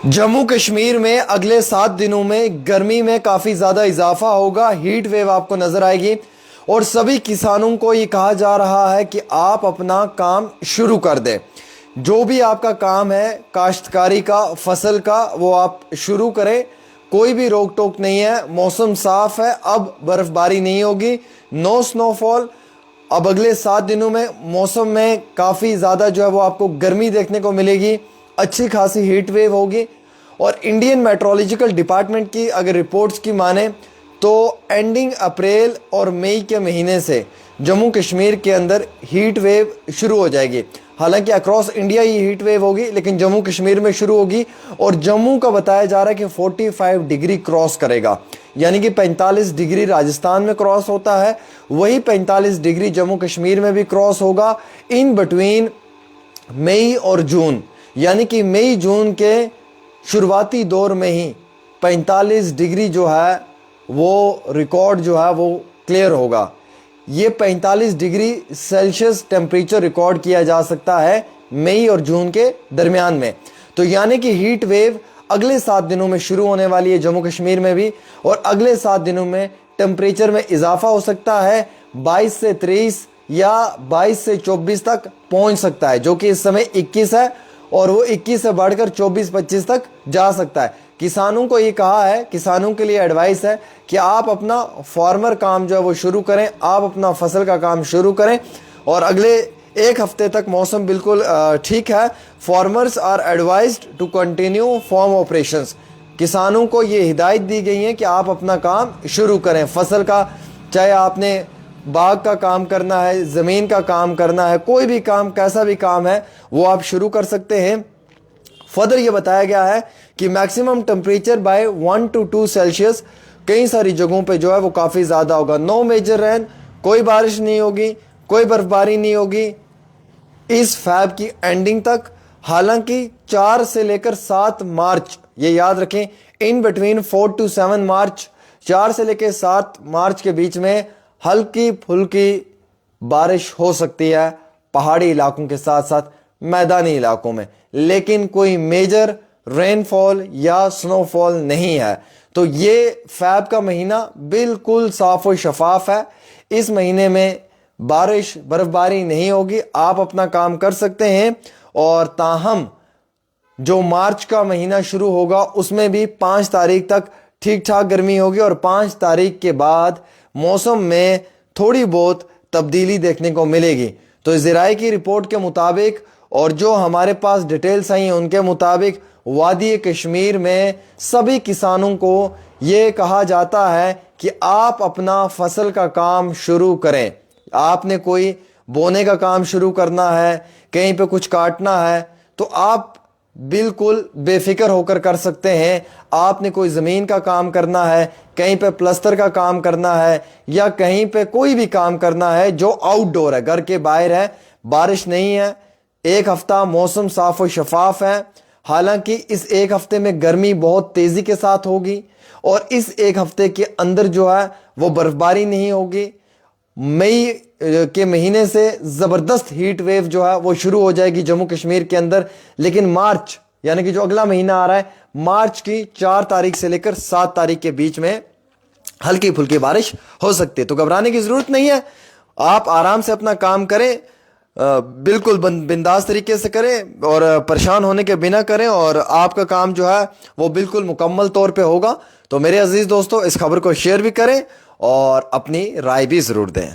जम्मू कश्मीर में अगले 7 दिनों में गर्मी में काफ़ी ज़्यादा इजाफा होगा। हीट वेव आपको नज़र आएगी और सभी किसानों को ये कहा जा रहा है कि आप अपना काम शुरू कर दें। जो भी आपका काम है काश्तकारी का, फसल का, वो आप शुरू करें। कोई भी रोक टोक नहीं है, मौसम साफ है, अब बर्फबारी नहीं होगी, नो स्नोफॉल। अब अगले 7 दिनों में मौसम में काफ़ी ज़्यादा जो है वो आपको गर्मी देखने को मिलेगी, अच्छी खासी हीट वेव होगी। और इंडियन मेट्रोलॉजिकल डिपार्टमेंट की अगर रिपोर्ट्स की माने तो एंडिंग अप्रैल और मई के महीने से जम्मू कश्मीर के अंदर हीट वेव शुरू हो जाएगी। हालांकि अक्रॉस इंडिया ये हीट वेव होगी, लेकिन जम्मू कश्मीर में शुरू होगी और जम्मू का बताया जा रहा है कि 45 डिग्री क्रॉस करेगा, यानी कि 45 डिग्री राजस्थान में क्रॉस होता है, वही 45 डिग्री जम्मू कश्मीर में भी क्रॉस होगा इन बिटवीन मई और जून। यानी कि मई जून के शुरुआती दौर में ही 45 डिग्री जो है वो रिकॉर्ड जो है वो क्लियर होगा। ये 45 डिग्री सेल्सियस टेम्परेचर रिकॉर्ड किया जा सकता है मई और जून के दरमियान में। तो यानी कि हीट वेव अगले 7 दिनों में शुरू होने वाली है जम्मू कश्मीर में भी, और अगले 7 दिनों में टेम्परेचर में इजाफा हो सकता है 22 से 23 या 22 से 24 तक पहुंच सकता है, जो कि इस समय 21 है और वो 21 से बढ़कर 24-25 तक जा सकता है। किसानों को ये कहा है, किसानों के लिए एडवाइस है कि आप अपना फार्मर काम जो है वो शुरू करें, आप अपना फसल का काम शुरू करें और अगले 1 हफ्ते तक मौसम बिल्कुल ठीक है। Farmers are advised to continue farm operations. किसानों को ये हिदायत दी गई है कि आप अपना काम शुरू करें, फसल का, चाहे आपने बाग का काम करना है, ज़मीन का काम करना है, कोई भी काम, कैसा भी काम है वो आप शुरू कर सकते हैं। फर्दर ये बताया गया है कि maximum temperature by 1 to 2 Celsius कई सारी जगहों पे जो है वो काफ़ी ज़्यादा होगा। नो मेजर रेन, कोई बारिश नहीं होगी, कोई बर्फबारी नहीं होगी इस फैब की एंडिंग तक। हालांकि 4 से लेकर 7 मार्च, ये याद रखें, इन बिटवीन 4 to 7 मार्च, 4 से लेकर 7 मार्च के बीच में हल्की फुल्की बारिश हो सकती है पहाड़ी इलाकों के साथ साथ मैदानी इलाकों में, लेकिन कोई मेजर रेनफॉल या स्नोफॉल नहीं है। तो ये फैब का महीना बिल्कुल साफ और शफाफ है। इस महीने में बारिश, बर्फबारी नहीं होगी, आप अपना काम कर सकते हैं। और ताहम जो मार्च का महीना शुरू होगा उसमें भी 5 तारीख तक ठीक ठाक गर्मी होगी और 5 तारीख के बाद मौसम में थोड़ी बहुत तब्दीली देखने को मिलेगी। तो ज़राए की रिपोर्ट के मुताबिक और जो हमारे पास डिटेल्स आई हैं उनके मुताबिक वादी कश्मीर में सभी किसानों को ये कहा जाता है कि आप अपना फसल का काम शुरू करें। आपने कोई बोने का काम शुरू करना है, कहीं पे कुछ काटना है, तो आप बिल्कुल बेफिक्र होकर कर सकते हैं। आपने कोई ज़मीन का काम करना है, कहीं पे प्लस्तर का काम करना है या कहीं पे कोई भी काम करना है जो आउटडोर है, घर के बाहर है, बारिश नहीं है, 1 हफ्ता मौसम साफ और शफाफ है। हालांकि इस 1 हफ्ते में गर्मी बहुत तेज़ी के साथ होगी और इस 1 हफ्ते के अंदर जो है वो बर्फबारी नहीं होगी। मई के महीने से ज़बरदस्त हीट वेव जो है वो शुरू हो जाएगी जम्मू कश्मीर के अंदर, लेकिन मार्च यानी कि जो अगला महीना आ रहा है, मार्च की 4 तारीख से लेकर 7 तारीख के बीच में हल्की फुल्की बारिश हो सकती है। तो घबराने की ज़रूरत नहीं है, आप आराम से अपना काम करें, बिल्कुल बिंदास तरीके से करें और परेशान होने के बिना करें और आपका काम जो है वो बिल्कुल मुकम्मल तौर पे होगा। तो मेरे अजीज़ दोस्तों, इस खबर को शेयर भी करें और अपनी राय भी ज़रूर दें।